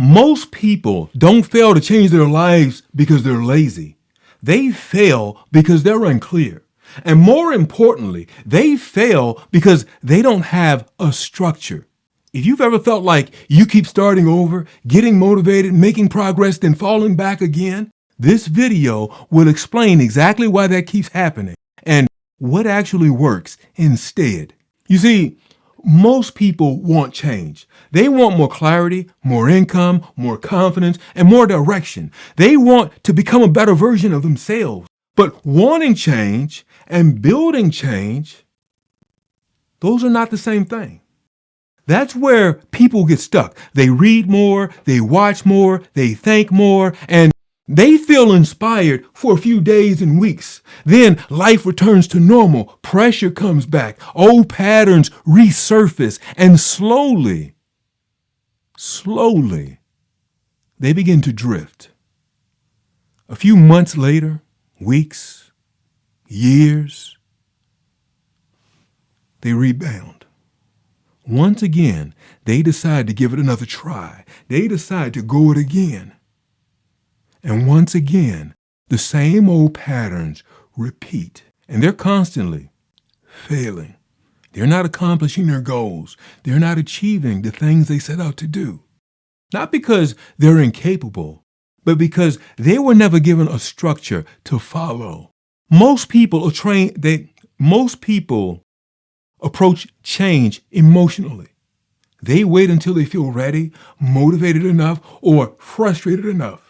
Most people don't fail to change their lives because they're lazy. They fail because they're unclear. And more importantly, they fail because they don't have a structure. If you've ever felt like you keep starting over, getting motivated, making progress, then falling back again, this video will explain exactly why that keeps happening and what actually works instead. You see, most people want change. They want more clarity, more income, more confidence, and more direction. They want to become a better version of themselves. But wanting change and building change, those are not the same thing. That's where people get stuck. They read more, they watch more, they think more, and they feel inspired for a few days and weeks. Then life returns to normal. Pressure comes back. Old patterns resurface. And slowly, they begin to drift. A few months later, weeks, years, they rebound. Once again, they decide to give it another try. They decide to go it again. And once again, the same old patterns repeat. And they're constantly failing. They're not accomplishing their goals. They're not achieving the things they set out to do. Not because they're incapable, but because they were never given a structure to follow. Most people approach change emotionally. They wait until they feel ready, motivated enough, or frustrated enough.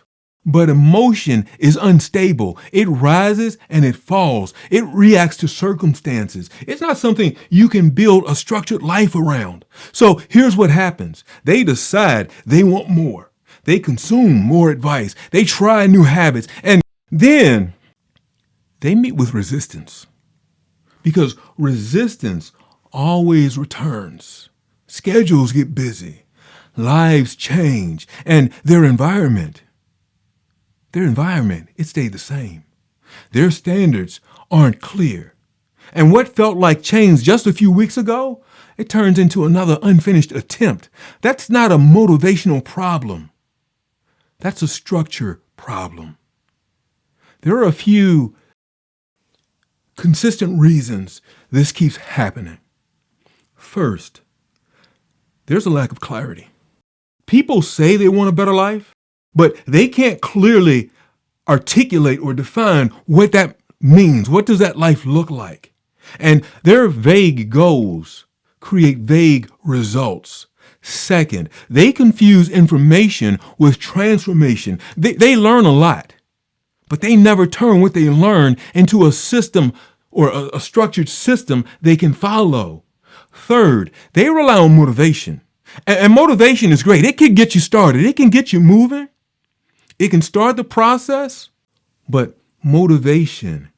But emotion is unstable. It rises and it falls. It reacts to circumstances. It's not something you can build a structured life around. So here's what happens. They decide they want more. They consume more advice. They try new habits. And then they meet with resistance. Because resistance always returns. Schedules get busy. Lives change. And their environment, it stayed the same. Their standards aren't clear. And what felt like change just a few weeks ago, it turns into another unfinished attempt. That's not a motivational problem. That's a structure problem. There are a few consistent reasons this keeps happening. First, there's a lack of clarity. People say they want a better life, but they can't clearly articulate or define what that means. What does that life look like? And their vague goals create vague results. Second, they confuse information with transformation. They learn a lot, but they never turn what they learn into a system or a structured system they can follow. Third, they rely on motivation. And motivation is great. It can get you started. It can get you moving. It can start the process, but motivation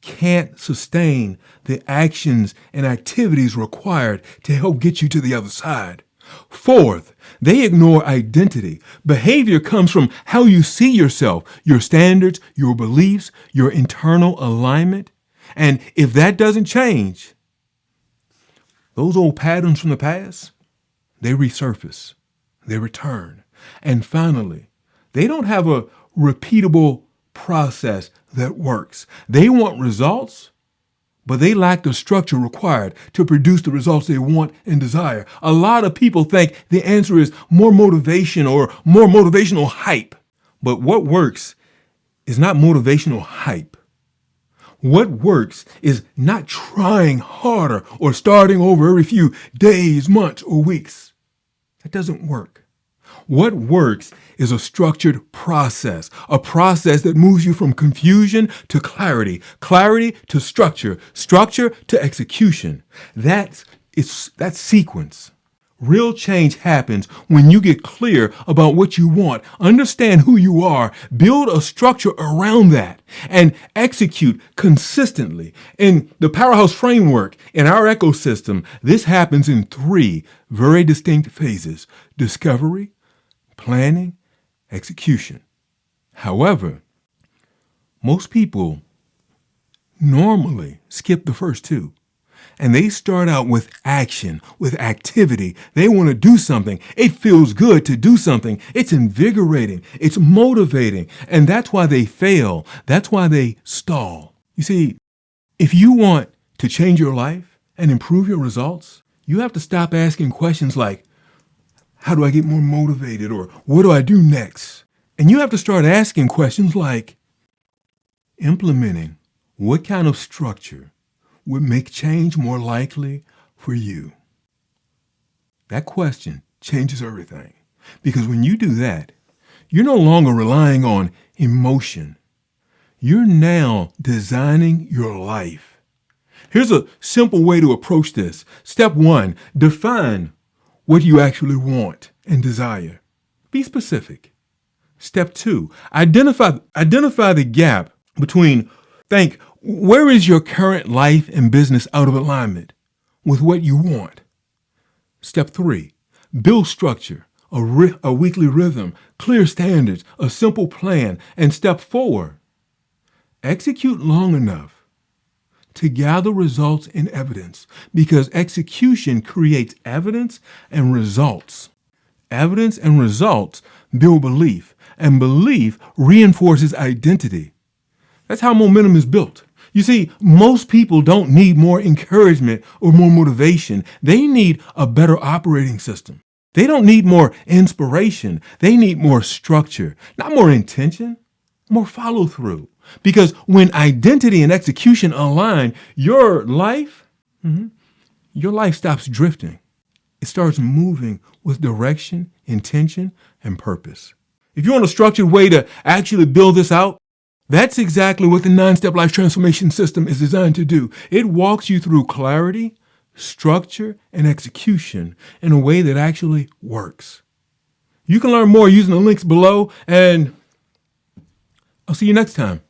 can't sustain the actions and activities required to help get you to the other side. Fourth, they ignore identity. Behavior comes from how you see yourself, your standards, your beliefs, your internal alignment. And if that doesn't change, those old patterns from the past, they resurface, they return. And finally, they don't have a repeatable process that works. They want results, but they lack the structure required to produce the results they want and desire. A lot of people think the answer is more motivation or more motivational hype. But what works is not motivational hype. What works is not trying harder or starting over every few days, months, or weeks. That doesn't work. What works is a structured process, a process that moves you from confusion to clarity, clarity to structure, structure to execution. That's sequence. Real change happens when you get clear about what you want, understand who you are, build a structure around that, and execute consistently. In the Powerhouse Framework, in our ecosystem, this happens in 3 very distinct phases: discovery, planning, execution. However, most people normally skip the first 2. and they start out with action, with activity. They want to do something. It feels good to do something. It's invigorating. It's motivating. And that's why they fail. That's why they stall. You see, if you want to change your life and improve your results, you have to stop asking questions like, how do I get more motivated? Or what do I do next? And you have to start asking questions like, implementing what kind of structure would make change more likely for you? That question changes everything. Because when you do that, you're no longer relying on emotion. You're now designing your life. Here's a simple way to approach this. Step 1, define what you actually want and desire. Be specific. Step 2, identify the gap between, where is your current life and business out of alignment with what you want? Step 3, build structure, a weekly rhythm, clear standards, a simple plan. And step 4, execute long enough to gather results and evidence, because execution creates evidence and results. Evidence and results build belief, and belief reinforces identity. That's how momentum is built. You see, most people don't need more encouragement or more motivation. They need a better operating system. They don't need more inspiration. They need more structure, not more intention, more follow through. Because when identity and execution align, your life stops drifting. It starts moving with direction, intention, and purpose. If you want a structured way to actually build this out, that's exactly what the 9-step life transformation system is designed to do. It walks you through clarity, structure, and execution in a way that actually works. You can learn more using the links below, and I'll see you next time.